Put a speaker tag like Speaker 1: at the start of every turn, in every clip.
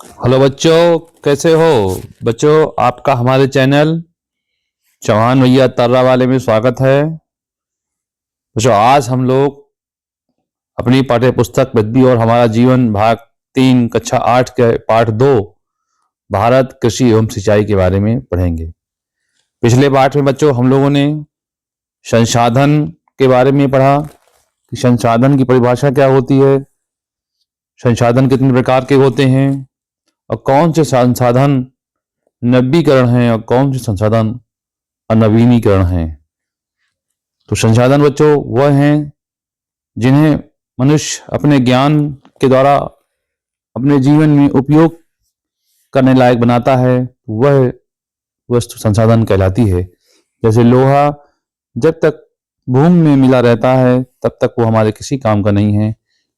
Speaker 1: Hello बच्चों, कैसे हो? बच्चों, आपका हमारे चैनल चौहान भैया तर्रा वाले में स्वागत है। बच्चों, आज हम लोग अपनी पाठ्य पुस्तक पृथ्वी और हमारा जीवन भाग 3 कक्षा 8 के पाठ 2 भारत कृषि एवं सिंचाई के बारे में पढ़ेंगे। पिछले पाठ में बच्चों हम लोगों ने संसाधन के बारे में पढ़ा कि संसाधन की परिभाषा क्या होती है, संसाधन कितने प्रकार के होते हैं और कौन से संसाधन नवीकरण हैं और कौन से संसाधन अनवीनीकरण हैं। तो संसाधन बच्चों वह हैं जिन्हें मनुष्य अपने ज्ञान के द्वारा अपने जीवन में उपयोग करने लायक बनाता है, वह वस्तु संसाधन कहलाती है। जैसे लोहा जब तक भूमि में मिला रहता है तब तक वो हमारे किसी काम का नहीं है,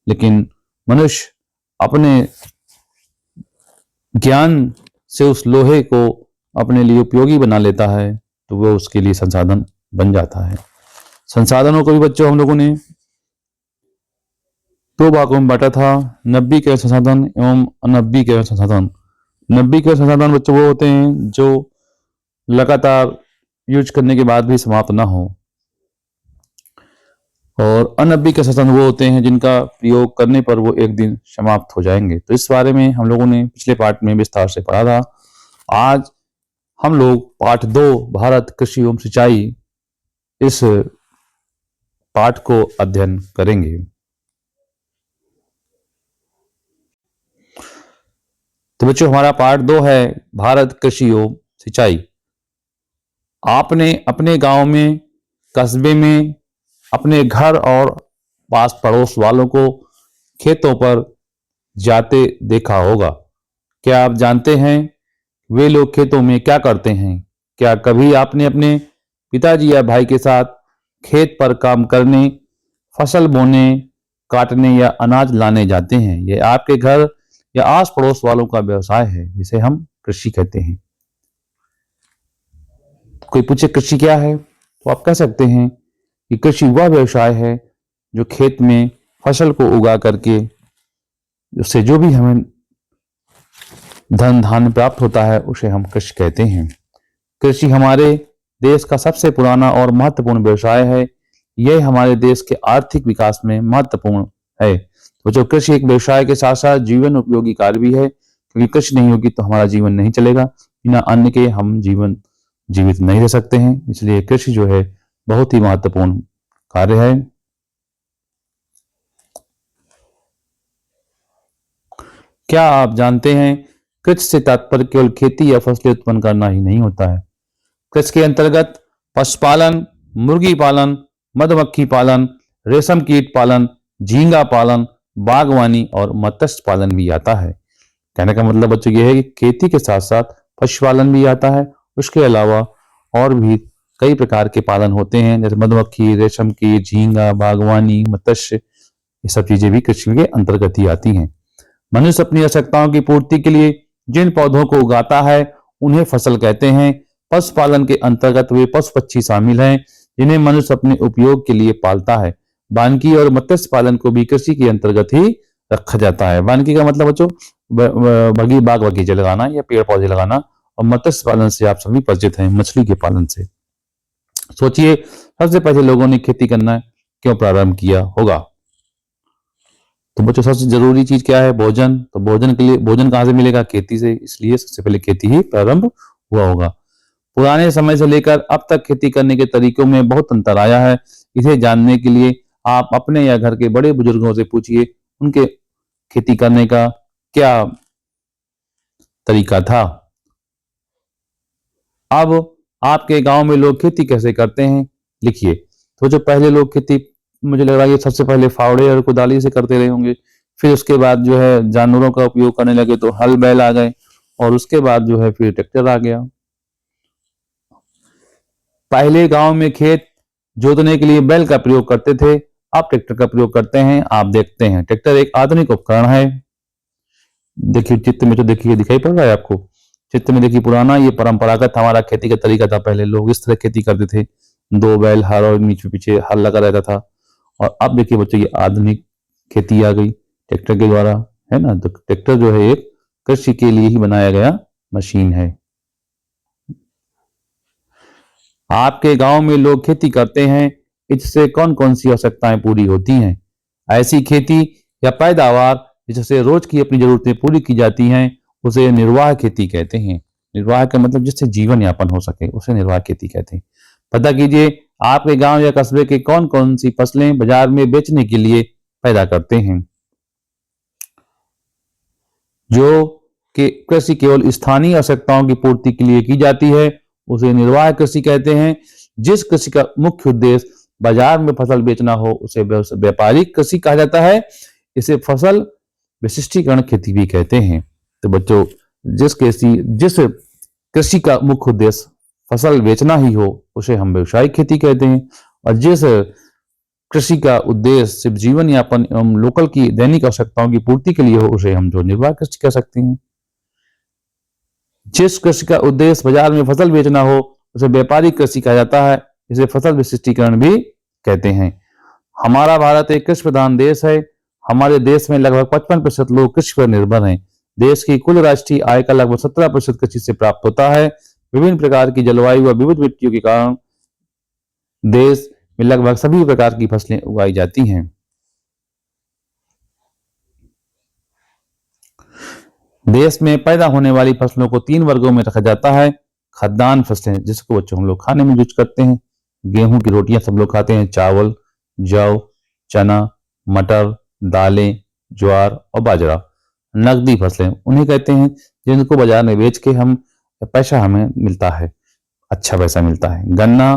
Speaker 1: लेकिन मनुष्य अपने ज्ञान से उस लोहे को अपने लिए उपयोगी बना लेता है तो वह उसके लिए संसाधन बन जाता है। संसाधनों को भी बच्चों हम लोगों ने 2 भागों में बांटा था, नवीकरण संसाधन एवं अनवीकरण संसाधन। नवीकरण संसाधन बच्चों वो होते हैं जो लगातार यूज करने के बाद भी समाप्त ना हो, और अनवीकरण संसाधन वो होते हैं जिनका प्रयोग करने पर वो एक दिन समाप्त हो जाएंगे। तो इस बारे में हम लोगों ने पिछले पाठ में विस्तार से पढ़ा था। आज हम लोग पाठ 2 भारत कृषि एवं सिंचाई इस पाठ को अध्ययन करेंगे। तो बच्चों हमारा पाठ 2 है भारत कृषि एवं सिंचाई। आपने अपने गांव में, कस्बे में, अपने घर और पास पड़ोस वालों को खेतों पर जाते देखा होगा। क्या आप जानते हैं वे लोग खेतों में क्या करते हैं? क्या कभी आपने अपने पिताजी या भाई के साथ खेत पर काम करने, फसल बोने, काटने या अनाज लाने जाते हैं? यह आपके घर या आस पड़ोस वालों का व्यवसाय है जिसे हम कृषि कहते हैं। कोई पूछे कृषि क्या है तो आप कह सकते हैं कि कृषि वह व्यवसाय है जो खेत में फसल को उगा करके उससे जो भी हमें धन धान्य प्राप्त होता है उसे हम कृषि कहते हैं। कृषि हमारे देश का सबसे पुराना और महत्वपूर्ण व्यवसाय है। यह हमारे देश के आर्थिक विकास में महत्वपूर्ण है। तो जो कृषि एक व्यवसाय के साथ साथ जीवन उपयोगी कार्य भी है, क्योंकि कृषि नहीं होगी तो हमारा जीवन नहीं चलेगा। बिना अन्न के हम जीवित नहीं रह सकते हैं। इसलिए कृषि जो है बहुत ही महत्वपूर्ण कार्य है। क्या आप जानते हैं कृषि से तात्पर्य केवल खेती या फसलें उत्पन्न करना ही नहीं होता है। कृषि के अंतर्गत पशुपालन, मुर्गी पालन, मधुमक्खी पालन, रेशम कीट पालन, झींगा पालन, बागवानी और मत्स्य पालन भी आता है। कहने का मतलब बच्चों ये है कि खेती के साथ साथ पशुपालन भी आता है। उसके अलावा और भी कई प्रकार के पालन होते हैं, जैसे मधुमक्खी, रेशम कीट, झींगा, बागवानी, मत्स्य, ये सब चीजें भी कृषि के अंतर्गत ही आती हैं। मनुष्य अपनी आवश्यकताओं की पूर्ति के लिए जिन पौधों को उगाता है उन्हें फसल कहते हैं। पशुपालन के अंतर्गत वे पशु पक्षी शामिल हैं जिन्हें मनुष्य अपने उपयोग के लिए पालता है। वानिकी और मत्स्य पालन को भी कृषि के अंतर्गत ही रखा जाता है। वानिकी का मतलब बच्चों बाग बगीचे लगाना या पेड़ पौधे लगाना, और मत्स्य पालन से आप सभी परिचित हैं, मछली के पालन से। सोचिए सबसे पहले लोगों ने खेती करना क्यों प्रारंभ किया होगा? तो बच्चों सबसे जरूरी चीज क्या है? भोजन। तो भोजन के लिए भोजन कहाँ से मिलेगा? खेती से। इसलिए सबसे पहले खेती ही प्रारंभ हुआ होगा। पुराने समय से लेकर अब तक खेती करने के तरीकों में बहुत अंतर आया है। इसे जानने के लिए आप अपने या घर के बड़े बुजुर्गों से पूछिए उनके खेती करने का क्या तरीका था। अब आपके गांव में लोग खेती कैसे करते हैं, लिखिए। तो जो पहले लोग खेती, मुझे लग रहा है ये सबसे पहले फावड़े और कुदाली से करते रहे होंगे। फिर उसके बाद जो है जानवरों का उपयोग करने लगे तो हल बैल आ गए, और उसके बाद जो है फिर ट्रैक्टर आ गया। पहले गांव में खेत जोतने के लिए बैल का प्रयोग करते थे, अब ट्रैक्टर का प्रयोग करते हैं। आप देखते हैं ट्रैक्टर एक आधुनिक उपकरण है। देखिए चित्र में, तो देखिए दिखाई पड़ रहा है आपको चित्र में, देखिए पुराना ये परंपरागत हमारा खेती का तरीका था। पहले लोग इस तरह खेती करते थे, 2 बैल, हर और नीचे पीछे हल लगा रहता था। और अब देखिए बच्चों ये आधुनिक खेती आ गई ट्रैक्टर के द्वारा, है ना। तो ट्रैक्टर जो है एक कृषि के लिए ही बनाया गया मशीन है। आपके गांव में लोग खेती करते हैं, इससे कौन कौन सी आवश्यकताएं पूरी होती हैं? ऐसी खेती या पैदावार जिससे रोज की अपनी जरूरतें पूरी की जाती हैं उसे निर्वाह खेती कहते हैं। निर्वाह का मतलब जिससे जीवन यापन हो सके उसे निर्वाह खेती कहते हैं। पता कीजिए आपके गांव या कस्बे के कौन कौन सी फसलें बाजार में बेचने के लिए पैदा करते हैं। जो कि कृषि केवल स्थानीय आवश्यकताओं की पूर्ति के लिए की जाती है उसे निर्वाह कृषि कहते हैं। जिस कृषि का मुख्य उद्देश्य बाजार में फसल बेचना हो उसे व्यापारिक कृषि कहा जाता है। इसे फसल विशिष्टीकरण खेती भी कहते हैं। तो बच्चों, जिस कृषि का मुख्य उद्देश्य फसल बेचना ही हो उसे हम व्यवसायिक खेती कहते हैं, और जिस कृषि का उद्देश्य सिर्फ जीवन यापन एवं लोकल की दैनिक आवश्यकताओं की पूर्ति के लिए हो उसे हम जो निर्वाह कृषि कह सकते हैं। जिस कृषि का उद्देश्य बाजार में फसल बेचना हो उसे व्यापारिक कृषि कहा जाता है। इसे फसल विशिष्टीकरण भी कहते हैं। हमारा भारत एक कृषि प्रधान देश है। हमारे देश में लगभग 55% लोग कृषि पर निर्भर हैं। देश की कुल राष्ट्रीय आय का लगभग 17% कृषि से प्राप्त होता है। विभिन्न प्रकार की जलवायु व विविध मिट्टियों के कारण देश में लगभग सभी प्रकार की फसलें उगाई जाती हैं। देश में पैदा होने वाली फसलों को 3 वर्गों में रखा जाता है। खाद्यान्न फसलें, जिसको बच्चों हम लोग खाने में यूज करते हैं, गेहूं की रोटियां सब लोग खाते हैं, चावल, जौ, चना, मटर, दालें, ज्वार और बाजरा। नकदी फसलें उन्हें कहते हैं जिनको बाजार में बेच के हम पैसा हमें मिलता है, अच्छा पैसा मिलता है। गन्ना,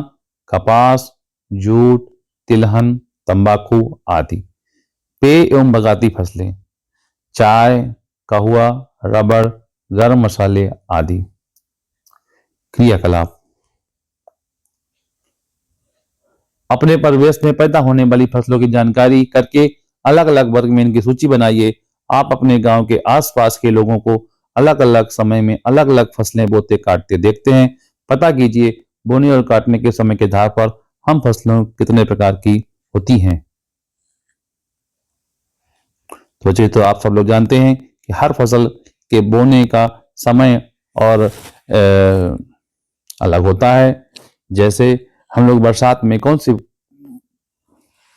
Speaker 1: कपास, जूट, तिलहन, तंबाकू आदि। पेय एवं बागायती फसलें, चाय, कहवा, रबड़, गर्म मसाले आदि। क्रियाकलाप, अपने परिवेश में पैदा होने वाली फसलों की जानकारी करके अलग अलग वर्ग में इनकी सूची बनाइए। आप अपने गांव के आसपास के लोगों को अलग अलग समय में अलग अलग फसलें बोते काटते देखते हैं। पता कीजिए बोने और काटने के समय के आधार पर हम फसलों कितने प्रकार की होती हैं। तो बच्चों, तो आप सब लोग जानते हैं कि हर फसल के बोने का समय और अलग होता है। जैसे हम लोग बरसात में कौन सी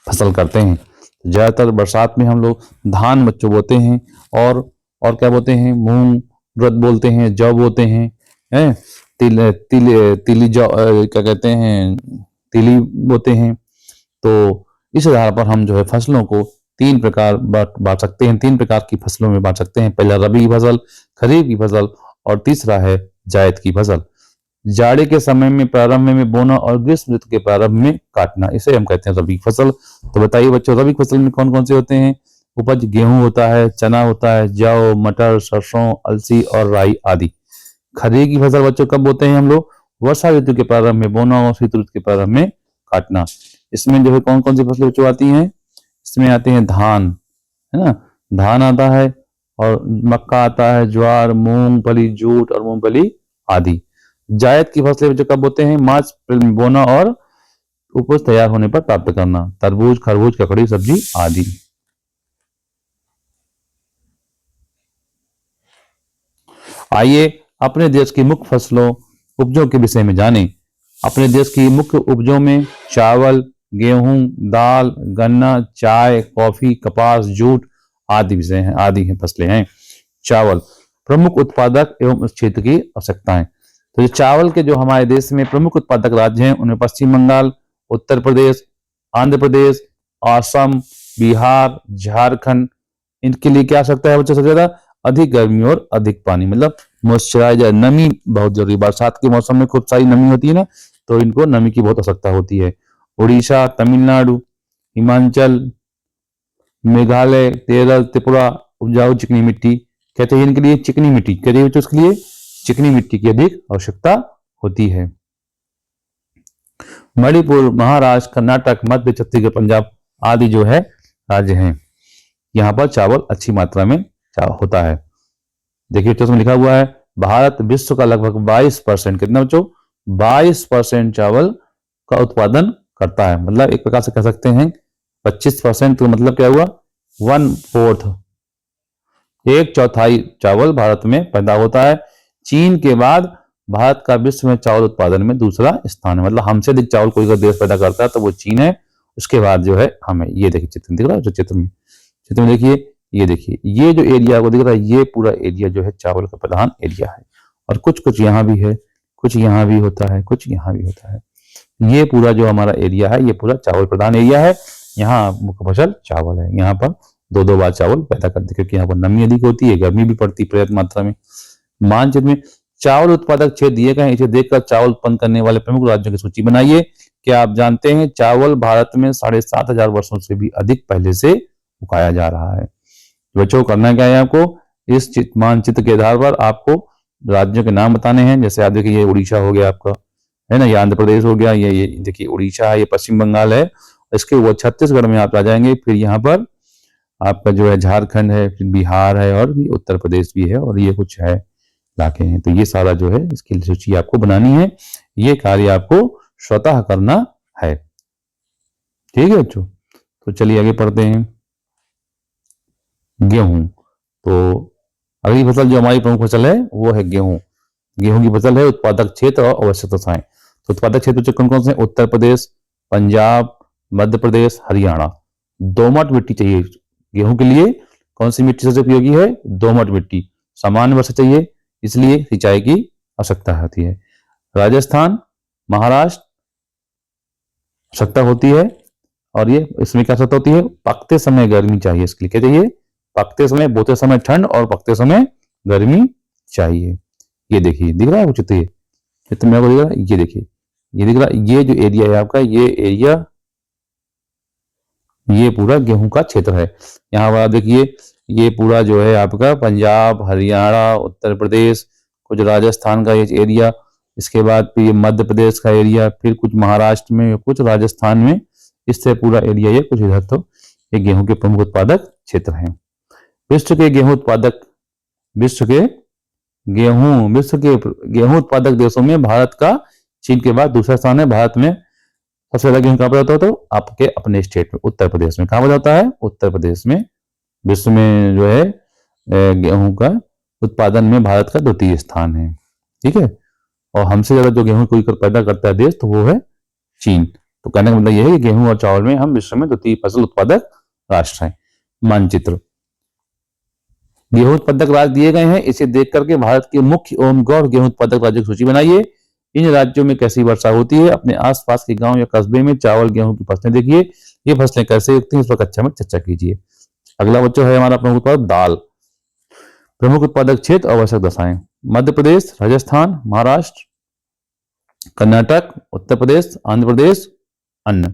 Speaker 1: फसल करते हैं, ज्यादातर बरसात में हम लोग धान बच्चों बोते हैं, और क्या बोते हैं, मूंग उड़द बोलते हैं, जौ बोते हैं, तिली जौ क्या कहते हैं, तिली बोते हैं। तो इस आधार पर हम जो है फसलों को 3 प्रकार बांट सकते हैं, 3 प्रकार की फसलों में बांट सकते हैं। पहला रबी की फसल, खरीफ की फसल और तीसरा है जायद की फसल। जाड़े के समय में प्रारंभ में बोना और ग्रीष्म ऋतु के प्रारंभ में काटना, इसे हम कहते हैं रबी फसल। तो बताइए बच्चों, रबी फसल में कौन कौन से होते हैं? उपज गेहूं होता है, चना होता है, जौ, मटर, सरसों, अलसी और राई आदि। खरीफ की फसल बच्चों कब बोते हैं हम लोग? वर्षा ऋतु के प्रारंभ में बोना और शीत ऋतु के प्रारंभ में काटना। इसमें जो है कौन कौन सी फसलें बच्चों आती हैं? इसमें आते हैं धान, है ना, धान आता है, और मक्का आता है, ज्वार, मूंगफली, जूट और मूंगफली आदि। जायद की फसलें जो कब बोते हैं? मार्च अप्रैल में बोना और उपज तैयार होने पर प्राप्त करना, तरबूज, खरबूज, ककड़ी, सब्जी आदि। आइए अपने देश की मुख्य फसलों उपजों के विषय में जानें। अपने देश की मुख्य उपजों में चावल, गेहूं, दाल, गन्ना, चाय, कॉफी, कपास, जूट आदि विषय हैं, आदि हैं फसलें हैं। चावल प्रमुख उत्पादक एवं उस क्षेत्र की आवश्यकताएं। तो ये चावल के जो हमारे देश में प्रमुख उत्पादक राज्य हैं उनमें पश्चिम बंगाल, उत्तर प्रदेश, आंध्र प्रदेश, असम, बिहार, झारखंड। इनके लिए क्या आवश्यकता है बच्चों? सबसे ज्यादा अधिक गर्मी और अधिक पानी, मतलब मॉइस्चराइजर, नमी बहुत जरूरी। बरसात के मौसम में खूब सारी नमी होती है ना, तो इनको नमी की बहुत आवश्यकता होती है। उड़ीसा, तमिलनाडु, हिमाचल, मेघालय, केरल, त्रिपुरा उपजाऊ चिकनी मिट्टी कहते हैं इनके लिए। चिकनी मिट्टी कहते हैं उसके लिए चिकनी मिट्टी की अधिक आवश्यकता होती है। मणिपुर, महाराष्ट्र, कर्नाटक, मध्य, छत्तीसगढ़, पंजाब आदि जो है राज्य हैं, यहाँ पर चावल अच्छी मात्रा में होता है। देखिए तो इसमें लिखा हुआ है भारत विश्व का लगभग 22%, कितना बच्चों? 22% चावल का उत्पादन करता है। मतलब एक प्रकार से कह सकते हैं 25%, तो मतलब क्या हुआ? 1/4 एक चौथाई चावल भारत में पैदा होता है। चीन के बाद भारत का विश्व में चावल उत्पादन में दूसरा स्थान है। मतलब हमसे अधिक चावल कोई अगर देश पैदा करता है तो वो चीन है। उसके बाद जो है हमें, ये देखिए चित्र में दिख रहा है, जो चित्र में देखिए, ये देखिए, ये जो एरिया को दिख रहा है, ये पूरा एरिया जो है चावल का प्रधान एरिया है। और कुछ कुछ यहाँ भी है, कुछ यहाँ भी होता है, कुछ यहाँ भी होता है। ये पूरा जो हमारा एरिया है, ये पूरा चावल प्रधान एरिया है। यहाँ मुख्य फसल चावल है। यहाँ पर दो दो बार चावल पैदा करते, क्योंकि यहाँ पर नमी अधिक होती है, गर्मी भी पड़ती है पर्याप्त मात्रा में। मानचित्र में चावल उत्पादक क्षेत्र दिए गए हैं, इसे देखकर चावल उत्पन्न करने वाले प्रमुख राज्यों की सूची बनाइए। क्या आप जानते हैं चावल भारत में 7,500 वर्षों से भी अधिक पहले से उगाया जा रहा है। बच्चों करना क्या है, आपको इस मानचित्र के आधार पर आपको राज्यों के नाम बताने हैं। जैसे आप देखिए, ये उड़ीसा हो गया आपका, है ना, ये आंध्र प्रदेश हो गया, ये देखिए उड़ीसा है, ये पश्चिम बंगाल है। इसके वो छत्तीसगढ़ में आप आ जाएंगे, फिर यहाँ पर आपका जो है झारखंड है, फिर बिहार है, और भी उत्तर प्रदेश भी है, और ये कुछ है इलाके हैं। तो ये सारा जो है इसकी सूची आपको बनानी है। ये कार्य आपको स्वतः करना है। ठीक है बच्चों, तो चलिए आगे पढ़ते हैं। गेहूं, तो अगली फसल जो हमारी प्रमुख फसल है वो है गेहूं। गेहूं की फसल है। उत्पादक क्षेत्र और आवश्यकताएं। तो उत्पादक क्षेत्र कौन कौन से? उत्तर प्रदेश, पंजाब, मध्य प्रदेश, हरियाणा। दोमट मिट्टी चाहिए गेहूं के लिए। कौन सी मिट्टी सबसे उपयोगी है? दोमट मिट्टी। सामान्य वर्षा चाहिए, इसलिए सिंचाई की आवश्यकता होती है। राजस्थान, महाराष्ट्र आवश्यकता होती है, और ये इसमें क्या आवश्यकता होती है? पकते समय गर्मी चाहिए। इसके लिए क्या चाहिए? पकते समय, बोते समय ठंड, और पकते समय गर्मी चाहिए। ये देखिए दिख रहा है कुछ चित्र, चित्र में आपको दिख रहा है, ये देखिए, ये दिख रहा है। ये जो एरिया है आपका, ये एरिया, ये पूरा गेहूं का क्षेत्र है। यहाँ पर आप देखिए, ये पूरा जो है आपका पंजाब, हरियाणा, उत्तर प्रदेश, कुछ राजस्थान का ये एरिया, इसके बाद फिर ये मध्य प्रदेश का एरिया, फिर कुछ महाराष्ट्र में, कुछ राजस्थान में, इससे पूरा एरिया ये कुछ इधर। तो ये गेहूं के प्रमुख उत्पादक क्षेत्र हैं। विश्व के गेहूं उत्पादक देशों में भारत का चीन के बाद दूसरा स्थान है। भारत में सबसे ज्यादा गेहूं कहाँ पर होता है? तो आपके अपने स्टेट में, उत्तर प्रदेश में। कहाँ पर होता है? उत्तर प्रदेश में। विश्व में जो है गेहूं का उत्पादन में भारत का द्वितीय स्थान है। ठीक है, और हमसे ज्यादा जो गेहूं कोई पैदा करता है देश, तो वो है चीन। तो कहने का मतलब यह है कि गेहूं और चावल में हम विश्व में द्वितीय फसल उत्पादक राष्ट्र हैं। मानचित्र, गेहूं उत्पादक राज्य दिए गए हैं, इसे देख करके भारत के मुख्य एवं गौर गेहूं उत्पादक राज्यों की सूची बनाइए। इन राज्यों में कैसी वर्षा होती है? अपने आसपास के गांव या कस्बे में चावल गेहूं की फसलें देखिए। ये फसलें कैसे उगती हैं, इस पर कक्षा में चर्चा कीजिए। अगला बच्चों है हमारा प्रमुख उत्पादक दाल। प्रमुख उत्पादक क्षेत्र और आवश्यक दशाएं। मध्य प्रदेश, राजस्थान, महाराष्ट्र, कर्नाटक, उत्तर प्रदेश, आंध्र प्रदेश। अन्न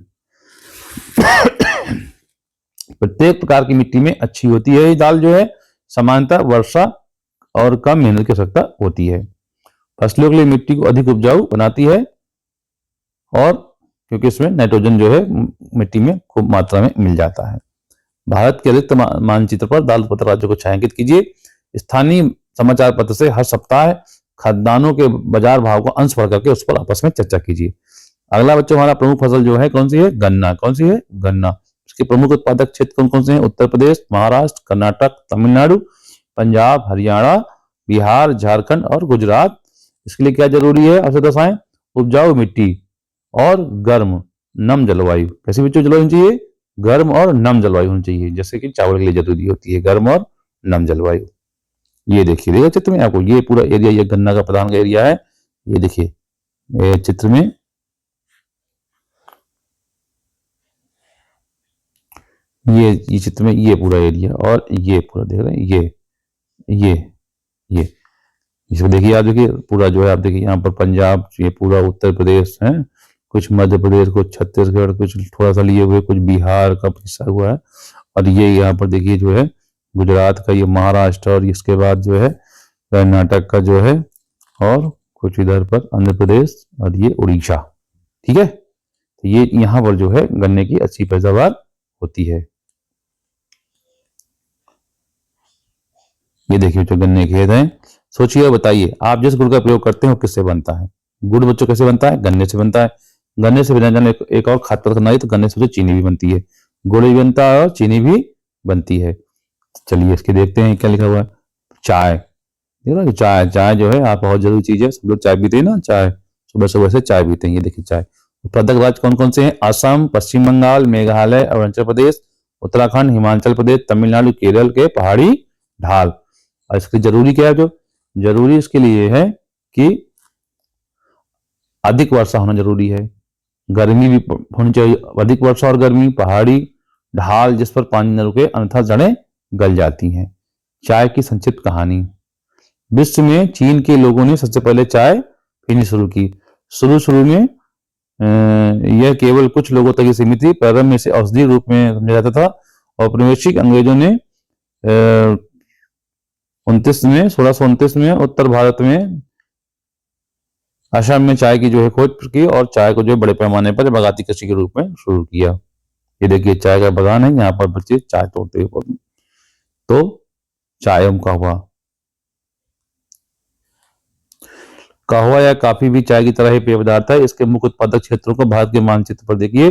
Speaker 1: प्रत्येक प्रकार की मिट्टी में अच्छी होती है ये दाल जो है। समानता वर्षा और कम मेहनत की आवश्यकता होती है। फसलों के लिए मिट्टी को अधिक उपजाऊ बनाती है, और क्योंकि इसमें नाइट्रोजन जो है मिट्टी में खूब मात्रा में मिल जाता है। भारत के अधिकतर मानचित्र पर दाल उत्पादक राज्यों को छायांकित कीजिए। स्थानीय समाचार पत्र से हर सप्ताह खाद्यान्नों के बाजार भाव का अंश पढ़ करके उस पर आपस में चर्चा कीजिए। अगला बच्चों हमारा प्रमुख फसल जो है कौन सी है? गन्ना। कौन सी है? गन्ना। इसके प्रमुख उत्पादक क्षेत्र कौन कौन से हैं? उत्तर प्रदेश, महाराष्ट्र, कर्नाटक, तमिलनाडु, पंजाब, हरियाणा, बिहार, झारखंड और गुजरात। इसके लिए क्या जरूरी है? आवश्यक दशाएं। उपजाऊ मिट्टी और गर्म नम जलवायु। कैसी बच्चों जलवायु चाहिए? गर्म और नम जलवायु होनी चाहिए, जैसे कि चावल के लिए जरूरी होती है गर्म और नम जलवायु। ये देखिए, देखिए चित्र में आपको ये पूरा एरिया, ये गन्ना का प्रधान का एरिया है। ये देखिए चित्र में, ये चित्र में ये पूरा एरिया, और ये पूरा देख रहे हैं, ये इसको देखिए। आप देखिए पूरा जो है, आप देखिए यहाँ पर पंजाब, ये पूरा उत्तर प्रदेश है, कुछ मध्य प्रदेश, कुछ छत्तीसगढ़, कुछ थोड़ा सा लिए हुए, कुछ बिहार का हिस्सा हुआ है, और ये यहाँ पर देखिए जो है गुजरात का, ये महाराष्ट्र, और इसके बाद जो है कर्नाटक का जो है, और कुछ इधर पर आंध्र प्रदेश, और ये उड़ीसा। ठीक है, तो ये यहाँ पर जो है गन्ने की अच्छी पैदावार होती है। ये देखिए जो गन्ने के खेत हैं। सोचिए और बताइए, आप जिस गुड़ का प्रयोग करते हैं वो किससे बनता है? गुड़ बच्चों कैसे बनता है? गन्ने से बनता है। गन्ने से बिना एक और खाद्य पदार्थ बनाई तो गन्ने से चीनी भी बनती है। गुड़ भी बनता है और चीनी भी बनती है। चलिए इसके देखते हैं क्या लिखा हुआ है। चाय, देख रहे हो चाय, चाय जो है आप बहुत जरूरी चीज है, सब लोग चाय पीते हैं ना, चाय सुबह सुबह से चाय पीते हैं। ये देखिए चाय। उत्पादक राज्य कौन कौन से हैं? असम, पश्चिम बंगाल, मेघालय, अरुणाचल प्रदेश, उत्तराखंड, हिमाचल प्रदेश, तमिलनाडु, केरल के पहाड़ी ढाल। और इसके जरूरी क्या है? जो जरूरी इसके लिए है कि अधिक वर्षा होना जरूरी है, गर्मी भी होनी चाहिए, अधिक वर्षा और गर्मी, पहाड़ी ढाल जिस पर पानी न रुके अन्यथा जड़ें गल जाती हैं। चाय की संक्षिप्त कहानी। विश्व में चीन के लोगों ने सबसे पहले चाय पीनी शुरू की। शुरू शुरू में यह केवल कुछ लोगों तक ही सीमित थी। प्रारंभ में इसे औषधि रूप में समझा जाता था। औपनिवेशिक अंग्रेजों ने 1629 में उत्तर भारत में असम में चाय की जो है खोज की और चाय को जो बड़े पैमाने पर बागायती कृषि के रूप में शुरू किया। ये देखिए चाय का बागान है, यहाँ पर बच्चे चाय तोड़ते हुए। तो चाय उनका हुआ। कहवा या काफी भी चाय की तरह ही पेय पदार्थ है। इसके मुख्य उत्पादक क्षेत्रों को भारत के मानचित्र पर देखिए।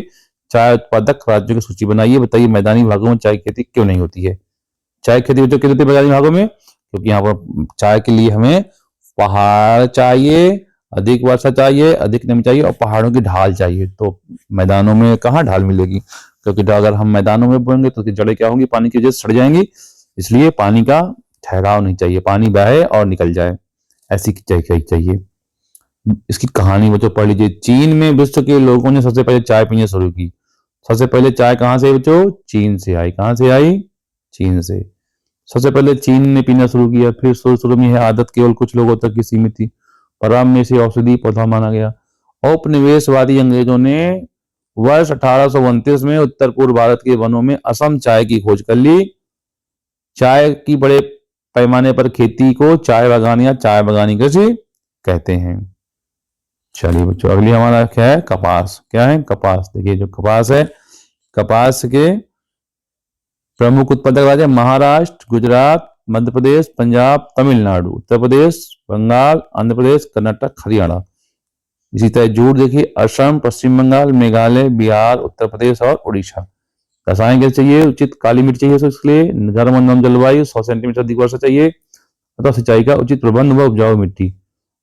Speaker 1: चाय उत्पादक राज्यों की सूची बनाइए। बताइए मैदानी भागों में चाय की खेती क्यों नहीं होती है? चाय खेती क्यों होती है मैदानी भागों में? क्योंकि यहाँ पर चाय के लिए हमें पहाड़ चाहिए, अधिक वर्षा चाहिए, अधिक नमी चाहिए और पहाड़ों की ढाल चाहिए। तो मैदानों में कहाँ ढाल मिलेगी? क्योंकि अगर हम मैदानों में बोएंगे तो जड़ें क्या होंगी? पानी की वजह से सड़ जाएंगी। इसलिए पानी का ठहराव नहीं चाहिए, पानी बहे और निकल जाए, ऐसी चाहिए। इसकी कहानी बच्चों पढ़ लीजिए। चीन में विश्व के लोगों ने सबसे पहले चाय पीनी शुरू की। सबसे पहले चाय कहां से बच्चों? चीन से आई। कहां से आई? चीन से। सबसे पहले चीन ने पीना शुरू किया। फिर शुरू में यह आदत केवल कुछ लोगों तक की सीमित थी। प्रारंभ में इसे औषधि पौधा माना गया। औपनिवेशवादी अंग्रेजों ने वर्ष 1829 में उत्तर पूर्व भारत के वनों में असम चाय की खोज कर ली। चाय की बड़े पैमाने पर खेती को चाय बागान या चाय बागानी कृषि कहते हैं। चलिए बच्चों अगली हमारा क्या है? कपास। क्या है? कपास। देखिए जो कपास है, कपास के प्रमुख उत्पादक राज्य महाराष्ट्र, गुजरात, मध्य प्रदेश, पंजाब, तमिलनाडु, उत्तर प्रदेश, बंगाल, आंध्र प्रदेश, कर्नाटक, हरियाणा। इसी तरह जूट देखिए असम, पश्चिम बंगाल, मेघालय, बिहार, उत्तर प्रदेश और उड़ीसा। रसायन क्या चाहिए? उचित काली मिट्टी चाहिए इसके लिए, गर्म और नम जलवायु, 100 सेंटीमीटर अधिक वर्षा चाहिए तथा सिंचाई का उचित प्रबंध व उपजाऊ मिट्टी।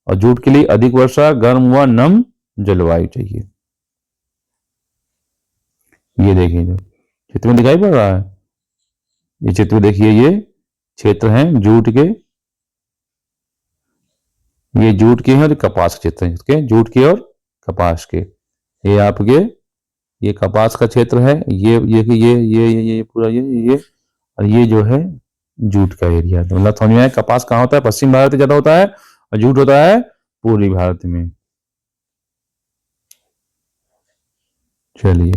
Speaker 1: और जूट के लिए अधिक वर्षा, गर्म व नम जलवायु चाहिए। ये देखिए जो चित्र में दिखाई पड़ रहा है, ये चित्र देखिए, ये क्षेत्र हैं जूट के, ये जूट के हैं और कपास के चित्र हैं इसके, जूट के और कपास के। ये आपके ये कपास का क्षेत्र है, ये पूरा ये और ये जो है जूट का एरिया। तो मतलब समझ में आया कपास कहाँ होता है? पश्चिम भारत में ज्यादा होता है और जूट होता है पूर्वी भारत में। चलिए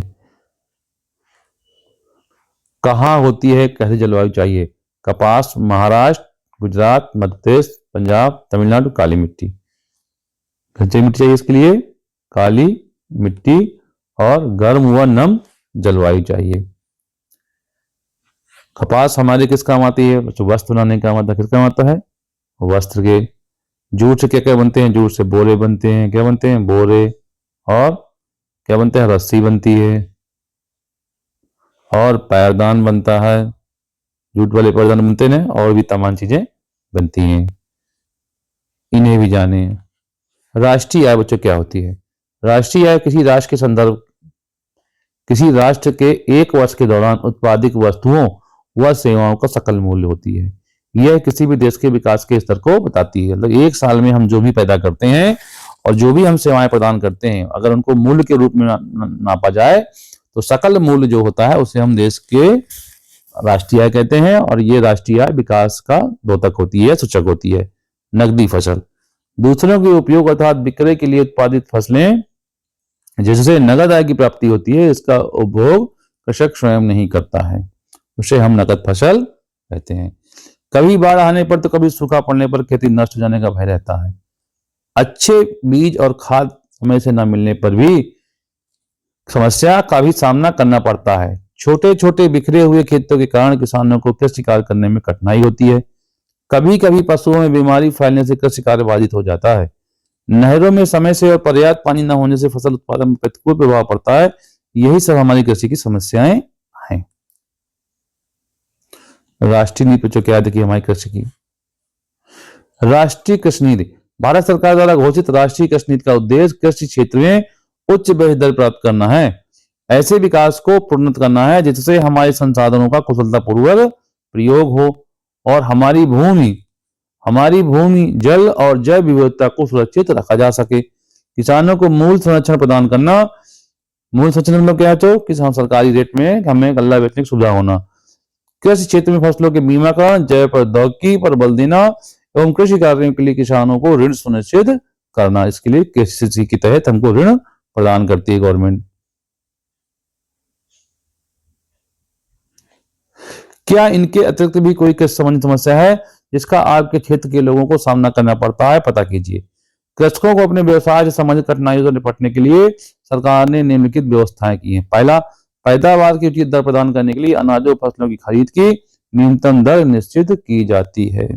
Speaker 1: कहाँ होती है, कैसी जलवायु चाहिए? कपास महाराष्ट्र, गुजरात, मध्य प्रदेश, पंजाब, तमिलनाडु। काली मिट्टी, कच्ची मिट्टी चाहिए इसके लिए, काली मिट्टी और गर्म व नम जलवायु चाहिए। कपास हमारे किस काम आती है? वस्त्र बनाने का काम आता है। किस काम आता है? वस्त्र के। जूट से क्या क्या बनते हैं? जूट से बोरे बनते हैं। क्या बनते हैं? बोरे। और क्या बनते हैं? रस्सी बनती है और पैरदान बनता है। जूट वाले पैरदान बनते हैं और भी तमाम चीजें बनती हैं, इन्हें भी जाने। राष्ट्रीय आय बच्चों क्या होती है? राष्ट्रीय आय किसी राष्ट्र के संदर्भ, किसी राष्ट्र के एक वर्ष के दौरान उत्पादित वस्तुओं व सेवाओं का सकल मूल्य होती है। यह किसी भी देश के विकास के स्तर को बताती है। मतलब एक साल में हम जो भी पैदा करते हैं और जो भी हम सेवाएं प्रदान करते हैं, अगर उनको मूल्य के रूप में नापा जाए तो सकल मूल्य जो होता है उसे हम देश के राष्ट्रीय आय कहते हैं। और ये राष्ट्रीय आय विकास का द्योतक होती है, सूचक होती है। नकदी फसल, दूसरों के उपयोग अर्थात विक्रय के लिए उत्पादित फसलें जिससे नगद आय की प्राप्ति होती है, इसका उपभोग कृषक स्वयं नहीं करता है, उसे हम नकद फसल कहते हैं। कभी बाढ़ आने पर तो कभी सूखा पड़ने पर खेती नष्ट हो जाने का भय रहता है। अच्छे बीज और खाद समय से न मिलने पर भी समस्या का भी सामना करना पड़ता है। छोटे छोटे बिखरे हुए खेतों के कारण किसानों को कृषि कार्य करने में कठिनाई होती है। कभी कभी पशुओं में बीमारी फैलने से कृषि कार्य बाधित हो जाता है। नहरों में समय से और पर्याप्त पानी न होने से फसल उत्पादन में प्रतिकूल प्रभाव पड़ता है। यही सब हमारी कृषि की समस्याएं हैं। राष्ट्रीय नीति बच्चों क्या है, देखिए हमारी कृषि की राष्ट्रीय कृषि नीति। भारत सरकार द्वारा घोषित राष्ट्रीय कृषि नीति का उद्देश्य कृषि क्षेत्र में उच्च बेहतर दर प्राप्त करना है। ऐसे विकास को प्रोन्नत करना है जिससे हमारे संसाधनों का कुशलतापूर्वक प्रयोग हो और हमारी भूमि जल और जैव विविधता को सुरक्षित रखा जा सके। किसानों को मूल संरक्षण प्रदान करना। मूल संरक्षण मतलब क्या है, तो किसान सरकारी रेट में हमें गल्ला बेचने की सुविधा होना। कृषि क्षेत्र में फसलों के बीमाकरण, जैव प्रौद्योगिकी पर बल देना एवं कृषि कार्यों के लिए किसानों को ऋण सुनिश्चित करना। इसके लिए केसीसी के तहत हमको ऋण प्रदान करती है गवर्नमेंट। क्या इनके अतिरिक्त भी कोई कृषि संबंधी समस्या है जिसका आपके क्षेत्र के लोगों को सामना करना पड़ता है, पता कीजिए। कृषकों को अपने व्यवसाय से संबंधित कठिनाइयों से निपटने के लिए सरकार ने निम्नलिखित व्यवस्थाएं की हैं। पहला, पैदावार की उचित दर प्रदान करने के लिए अनाजों फसलों की खरीद की न्यूनतम दर निश्चित की जाती है।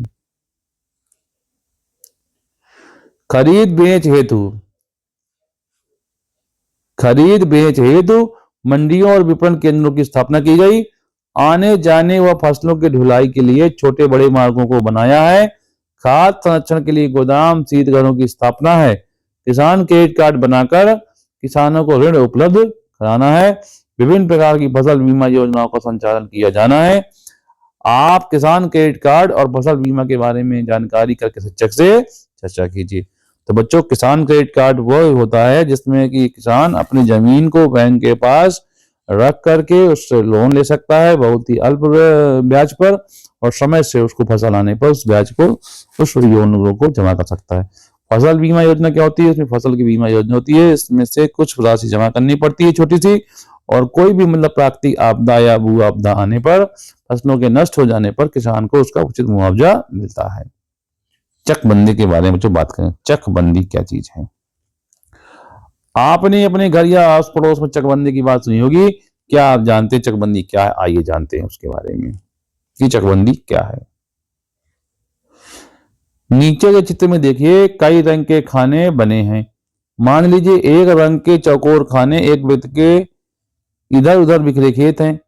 Speaker 1: खरीद बेच हेतु मंडियों और विपणन केंद्रों की स्थापना की गई। आने जाने व फसलों की ढुलाई के लिए छोटे बड़े मार्गों को बनाया है। खाद्य संरक्षण के लिए गोदाम शीतघरों की स्थापना है। किसान क्रेडिट कार्ड बनाकर किसानों को ऋण उपलब्ध कराना है। विभिन्न प्रकार की फसल बीमा योजनाओं का संचालन किया जाना है। आप किसान क्रेडिट कार्ड और फसल बीमा के बारे में जानकारी करके शिक्षक से चर्चा कीजिए। तो बच्चों, किसान क्रेडिट कार्ड वो होता है जिसमें कि किसान अपनी जमीन को बैंक के पास रख करके उससे लोन ले सकता है बहुत ही अल्प ब्याज पर, और समय से उसको फसल आने पर उस ब्याज को, उस लोन को जमा कर सकता है। फसल बीमा योजना क्या होती है? इसमें फसल की बीमा योजना होती है, इसमें से कुछ राशि जमा करनी पड़ती है छोटी सी, और कोई भी मतलब प्राकृतिक आपदा या भू आपदा आने पर, फसलों के नष्ट हो जाने पर किसान को उसका उचित मुआवजा मिलता है। चकबंदी के बारे में जो बात करें, चकबंदी क्या चीज है? आपने अपने घर या आस पड़ोस में चकबंदी की बात सुनी होगी। क्या आप जानते हैं चकबंदी क्या है? आइए जानते हैं उसके बारे में कि चकबंदी क्या है। नीचे के चित्र में देखिए कई रंग के खाने बने हैं। मान लीजिए एक रंग के चौकोर खाने एक वृत्त के इधर उधर बिखरे खेत हैं।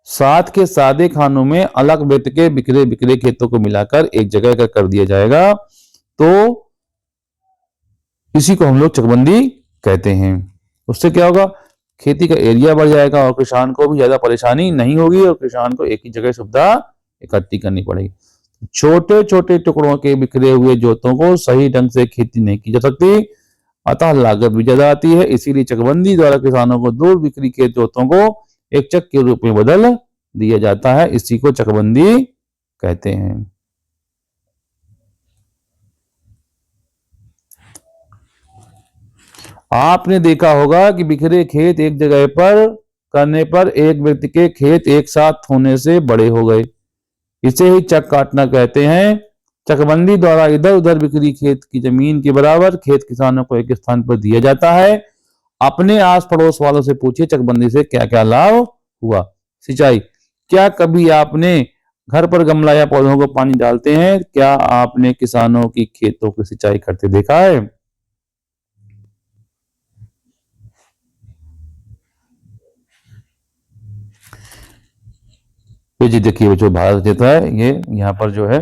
Speaker 1: साथ के सादे खानों में अलग वृत्त के बिखरे बिखरे खेतों को मिलाकर एक जगह कर दिया जाएगा, तो इसी को हम लोग चकबंदी कहते हैं। उससे क्या होगा? खेती का एरिया बढ़ जाएगा और किसान को भी ज्यादा परेशानी नहीं होगी और किसान को एक ही जगह सुविधा इकट्ठी करनी पड़ेगी। छोटे छोटे टुकड़ों के बिखरे हुए जोतों को सही ढंग से खेती नहीं की जा सकती, अतः लागत भी ज्यादा आती है। इसीलिए चकबंदी द्वारा किसानों को दूर बिखरी के जोतों को एक चक के रूप में बदल दिया जाता है। इसी को चकबंदी कहते हैं। आपने देखा होगा कि बिखरे खेत एक जगह पर करने पर एक व्यक्ति के खेत एक साथ होने से बड़े हो गए, इसे ही चक काटना कहते हैं। चकबंदी द्वारा इधर उधर बिखरी खेत की जमीन के बराबर खेत किसानों को एक स्थान पर दिया जाता है। अपने आस पड़ोस वालों से पूछिए चकबंदी से क्या क्या लाभ हुआ। सिंचाई, क्या कभी आपने घर पर गमला या पौधों को पानी डालते हैं? क्या आपने किसानों की खेतों की सिंचाई करते देखा है? ये जी देखिए जो भारत देता है, ये यहाँ पर जो है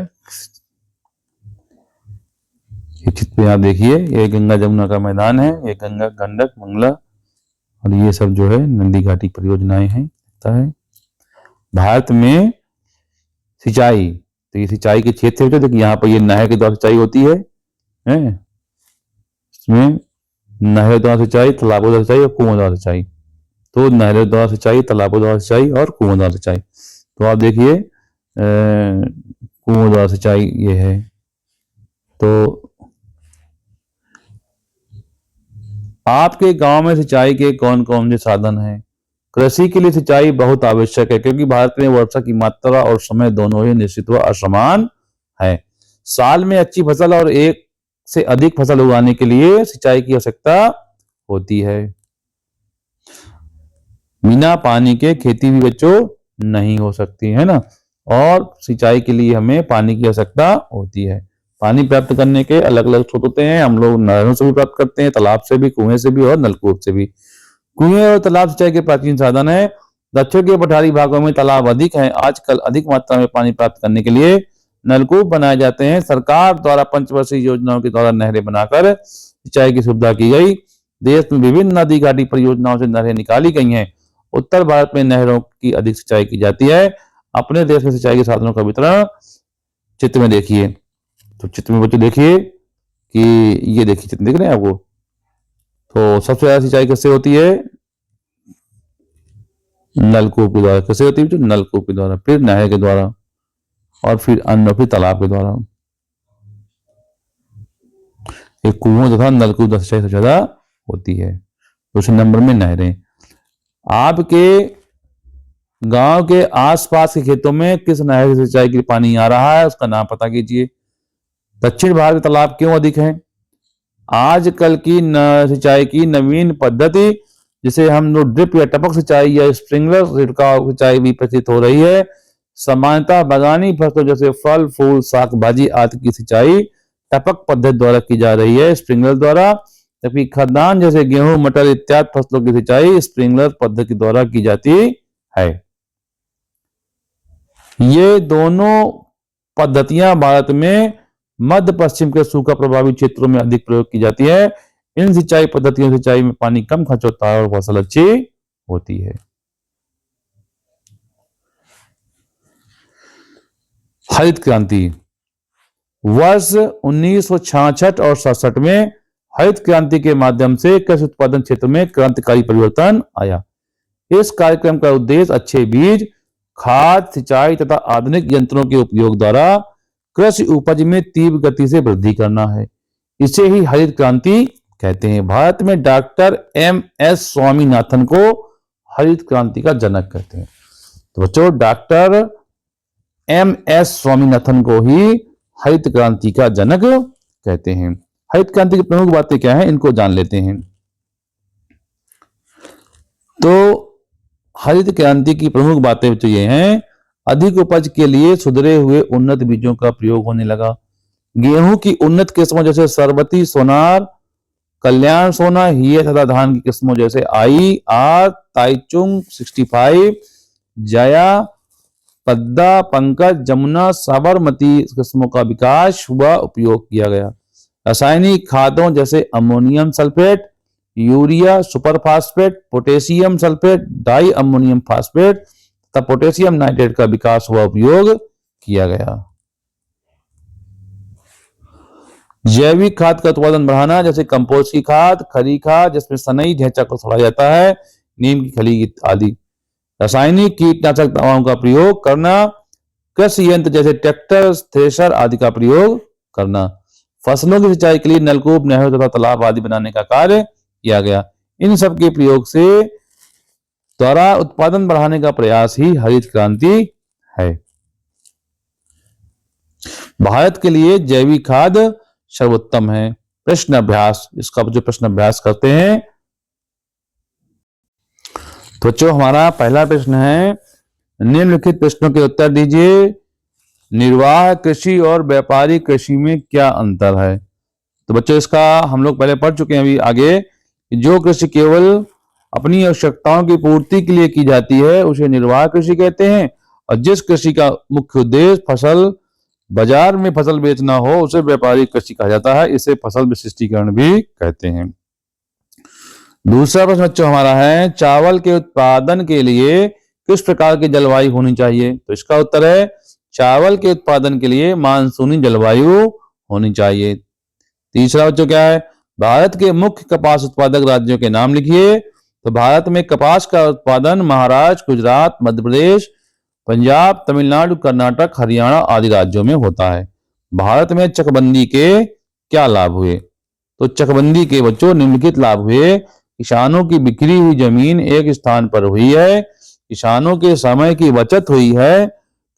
Speaker 1: ये चित्र में आप देखिए, ये गंगा जमुना का मैदान है, ये गंगा गंडक मंगला और ये सब जो है नंदी घाटी परियोजनाएं हैं। भारत में सिंचाई, तो ये सिंचाई के क्षेत्र होते हैं। देखिए यहाँ पर ये नहर के द्वारा सिंचाई होती है, इसमें नहर द्वारा सिंचाई, तालाबों द्वारा सिंचाई और कुओं द्वारा सिंचाई। तो नहर द्वारा सिंचाई, तालाबों द्वारा सिंचाई और कुओं द्वारा सिंचाई। तो आप देखिए कुओं द्वारा सिंचाई ये है। तो आपके गांव में सिंचाई के कौन कौन से साधन हैं? कृषि के लिए सिंचाई बहुत आवश्यक है क्योंकि भारत में वर्षा की मात्रा और समय दोनों ही निश्चित व असमान है। साल में अच्छी फसल और एक से अधिक फसल उगाने के लिए सिंचाई की आवश्यकता होती है। बिना पानी के खेती भी बच्चों नहीं हो सकती है ना, और सिंचाई के लिए हमें पानी की आवश्यकता होती है। पानी प्राप्त करने के अलग अलग स्रोत होते हैं। हम लोग नहरों से भी प्राप्त करते हैं, तालाब से भी, कुएं से भी और नलकूप से भी। कुएं और तालाब सिंचाई के प्राचीन साधन है। दक्षिण के पठारी भागों में तालाब अधिक हैं। आजकल अधिक मात्रा में पानी प्राप्त करने के लिए नलकूप बनाए जाते हैं। सरकार द्वारा पंचवर्षीय योजनाओं के द्वारा नहरें बनाकर सिंचाई की सुविधा की गई। देश में विभिन्न नदी घाटी परियोजनाओं से नहरें निकाली गई हैं। उत्तर भारत में नहरों की अधिक सिंचाई की जाती है। अपने देश में सिंचाई के साधनों का वितरण चित्र में देखिए। तो चित्र में बच्चों देखिए कि ये देखिए, चित्र दिख रहे हैं आपको। तो सबसे ज्यादा सिंचाई किससे होती है? नलकूप के द्वारा। कैसे होती है? नलकूप के द्वारा, फिर नहर के द्वारा, और फिर अन्य, फिर तालाब के द्वारा। एक कुओं तथा नलकूप द्वारा सिंचाई सबसे ज्यादा होती है। दूसरे नंबर में नहरें। आपके गांव के आसपास के खेतों में किस नहर से सिंचाई के लिए पानी आ रहा है, उसका नाम पता कीजिए। दक्षिण भारत में तालाब क्यों अधिक है? आजकल की सिंचाई की नवीन पद्धति, जिसे हम लोग ड्रिप या टपक सिंचाई या स्प्रिंकलर छिड़काव सिंचाई भी प्रचलित हो रही है। सामान्यतः बागानी फसलों जैसे फल, फूल, शाक भाजी आदि की सिंचाई टपक पद्धति द्वारा की जा रही है, स्प्रिंकलर द्वारा। जबकि खाद्यान्न जैसे गेहूं, मटर इत्यादि फसलों की सिंचाई स्प्रिंकलर पद्धति द्वारा की जाती है। ये दोनों पद्धतियां भारत में मध्य पश्चिम के सूखा प्रभावित क्षेत्रों में अधिक प्रयोग की जाती है। इन सिंचाई पद्धतियों से सिंचाई में पानी कम खर्च होता है और फसल अच्छी होती है। हरित क्रांति। वर्ष 1966 और 67 में हरित क्रांति के माध्यम से कृषि उत्पादन क्षेत्र में क्रांतिकारी परिवर्तन आया। इस कार्यक्रम का उद्देश्य अच्छे बीज, खाद, सिंचाई तथा आधुनिक यंत्रों के उपयोग द्वारा कृषि उपज में तीव्र गति से वृद्धि करना है। इसे ही हरित क्रांति कहते हैं। भारत में डॉक्टर MS स्वामीनाथन को हरित क्रांति का जनक कहते हैं। तो बच्चों, डॉक्टर MS स्वामीनाथन को ही हरित क्रांति का जनक कहते हैं। हरित क्रांति की प्रमुख बातें क्या हैं, इनको जान लेते हैं। तो हरित क्रांति की प्रमुख बातें तो ये हैं। अधिक उपज के लिए सुधरे हुए उन्नत बीजों का प्रयोग होने लगा। गेहूं की उन्नत किस्मों जैसे सरबती, सोनार, कल्याण सोना, हीरे तथा धान की किस्मों जैसे IR, ताइचुंग 65, जया, पद्दा, पंकज, जमुना, साबरमती किस्मों का विकास हुआ, उपयोग किया गया। रासायनिक खादों जैसे ammonium sulphate, urea, superphosphate, potassium sulphate, di ammonium phosphate तथा पोटेशियम नाइट्रेट का विकास हुआ, उपयोग किया गया। जैविक खाद का उत्पादन बढ़ाना जैसे कंपोस्ट की खाद, खरी खाद जिसमें सनई ढेंचा को छोड़ा जाता है, नीम की खली आदि। रासायनिक कीटनाशक दवाओं का प्रयोग करना, कृषि यंत्र जैसे ट्रैक्टर, थ्रेशर आदि का प्रयोग करना। फसलों की सिंचाई के लिए नलकूप, नहर तथा तालाब आदि बनाने का कार्य किया गया। इन सब के प्रयोग से द्वारा उत्पादन बढ़ाने का प्रयास ही हरित क्रांति है। भारत के लिए जैविक खाद सर्वोत्तम है। प्रश्न अभ्यास, इसका जो प्रश्न अभ्यास करते हैं। तो बच्चों, हमारा पहला प्रश्न है, निम्नलिखित प्रश्नों के उत्तर दीजिए। निर्वाह कृषि और व्यापारिक कृषि में क्या अंतर है? तो बच्चों, इसका हम लोग पहले पढ़ चुके हैं। अभी आगे, जो कृषि केवल अपनी आवश्यकताओं की पूर्ति के लिए की जाती है उसे निर्वाह कृषि कहते हैं, और जिस कृषि का मुख्य उद्देश्य फसल बाजार में फसल बेचना हो उसे व्यापारिक कृषि कहा जाता है। इसे फसल विशिष्टीकरण भी कहते हैं। दूसरा प्रश्न बच्चों हमारा है, चावल के उत्पादन के लिए किस प्रकार की जलवायु होनी चाहिए? तो इसका उत्तर है, चावल के उत्पादन के लिए मानसूनी जलवायु होनी चाहिए। तीसरा बच्चों क्या है, भारत के मुख्य कपास उत्पादक राज्यों के नाम लिखिए। तो भारत में कपास का उत्पादन महाराष्ट्र, गुजरात, मध्य प्रदेश, पंजाब, तमिलनाडु, कर्नाटक, हरियाणा आदि राज्यों में होता है। भारत में चकबंदी के क्या लाभ हुए? तो चकबंदी के बच्चों निम्नलिखित लाभ हुए। किसानों की बिखरी हुई जमीन एक स्थान पर हुई है, किसानों के समय की बचत हुई है,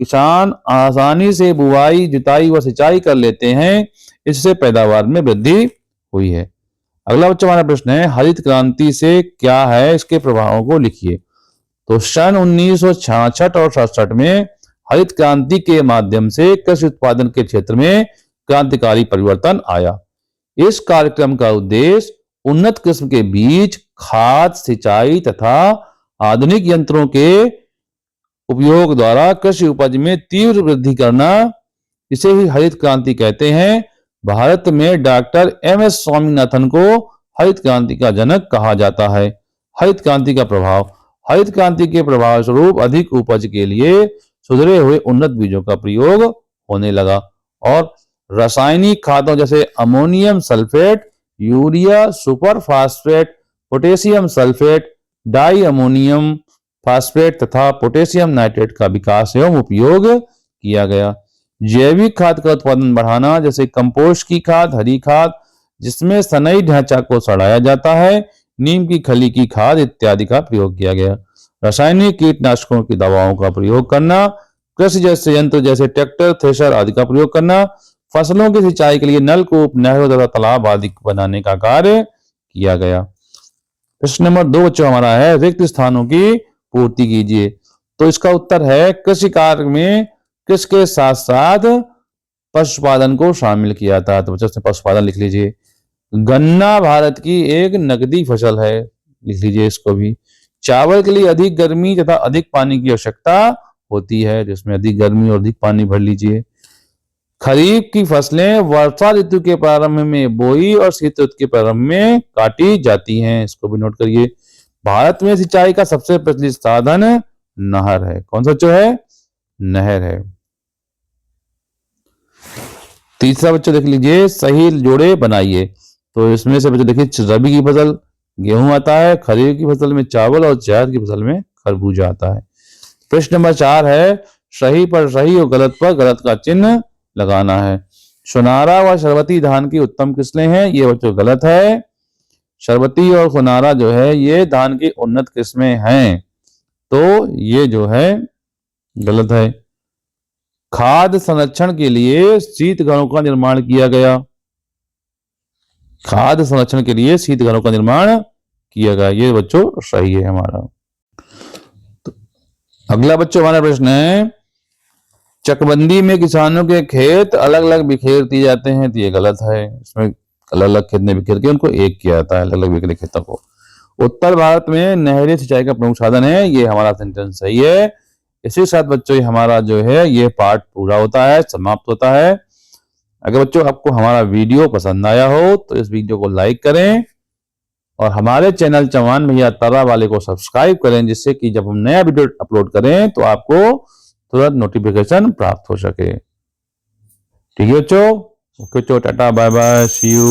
Speaker 1: किसान आसानी से बुआई, जुताई व सिंचाई कर लेते हैं, इससे पैदावार में वृद्धि हुई है। अगला बच्चा हमारा प्रश्न है, हरित क्रांति से क्या है, इसके प्रभावों को लिखिए। तो सन 1966 और 67 में हरित क्रांति के माध्यम से कृषि उत्पादन के क्षेत्र में क्रांतिकारी परिवर्तन आया। इस कार्यक्रम का उद्देश्य उन्नत किस्म के बीज, खाद, सिंचाई तथा आधुनिक यंत्रों के उपयोग द्वारा कृषि उपज में तीव्र वृद्धि करना, इसे ही हरित क्रांति कहते हैं। भारत में डॉक्टर एम.एस. स्वामीनाथन को हरित क्रांति का जनक कहा जाता है। हरित क्रांति का प्रभाव। हरित क्रांति के प्रभाव स्वरूप अधिक उपज के लिए सुधरे हुए उन्नत बीजों का प्रयोग होने लगा और रासायनिक खादों जैसे ammonium sulphate, urea, super phosphate, potassium sulphate, di ammonium phosphate तथा पोटेशियम नाइट्रेट का विकास एवं उपयोग किया गया। जैविक खाद का उत्पादन बढ़ाना, जैसे कंपोस्ट की खाद, हरी खाद जिसमें सनई ढांचा को सड़ाया जाता है, नीम की खली की खाद इत्यादि का प्रयोग किया गया। रासायनिक कीटनाशकों की दवाओं का प्रयोग करना, कृषि जैसे यंत्र जैसे ट्रैक्टर, थ्रेशर आदि का प्रयोग करना, फसलों की सिंचाई के लिए नलकूप, नहरों तथा तालाब आदि बनाने का कार्य किया गया। प्रश्न नंबर 2 बच्चों हमारा है, रिक्त स्थानों की पूर्ति कीजिए। तो इसका उत्तर है, कृषि कार्य में कृषि के साथ साथ पशुपालन को शामिल किया था। तो बच्चों पशुपालन लिख लीजिए। गन्ना भारत की एक नकदी फसल है, लिख लीजिए इसको भी। चावल के लिए अधिक गर्मी तथा अधिक पानी की आवश्यकता होती है, जिसमें अधिक गर्मी और अधिक पानी भर लीजिए। खरीफ की फसलें वर्षा ऋतु के प्रारंभ में बोई और शीत ऋतु के प्रारंभ में काटी जाती हैं, इसको भी नोट करिए। भारत में सिंचाई का सबसे प्रचलित साधन नहर है। कौन सा जो है? नहर है। तीसरा बच्चों देख लीजिए, सही जोड़े बनाइए। तो इसमें से बच्चों देखिए, रबी की फसल गेहूं आता है, खरीफ की फसल में चावल और जायद की फसल में खरबूजा आता है। प्रश्न नंबर 4 है, सही पर सही और गलत पर गलत का चिन्ह लगाना है। सोनारा व शरबती धान की उत्तम किस्में हैं, ये बच्चों गलत है। शरबती और सोनारा जो है ये धान की उन्नत किस्में हैं, तो ये जो है गलत है। खाद्य संरक्षण के लिए शीत घरों का निर्माण किया गया। खाद्य संरक्षण के लिए शीत घरों का निर्माण किया गया, ये बच्चों सही है हमारा। तो अगला बच्चों हमारा प्रश्न है, चकबंदी में किसानों के खेत अलग अलग बिखेर दिए जाते हैं, तो ये गलत है। इसमें अलग अलग खेत में बिखेर के उनको एक किया जाता है, अलग अलग बिखरे खेतों को। उत्तर भारत में नहरी सिंचाई का प्रमुख साधन है, ये हमारा सेंटेंस सही है। इसी के साथ बच्चों हमारा जो है ये पार्ट पूरा होता है, समाप्त होता है। अगर बच्चों आपको हमारा वीडियो पसंद आया हो तो इस वीडियो को लाइक करें और हमारे चैनल चौहान भैया तर्रा वाले को सब्सक्राइब करें, जिससे कि जब हम नया वीडियो अपलोड करें तो आपको तुरंत नोटिफिकेशन प्राप्त हो सके। ठीक है बच्चों, ओके बच्चों, tata bye bye, see you.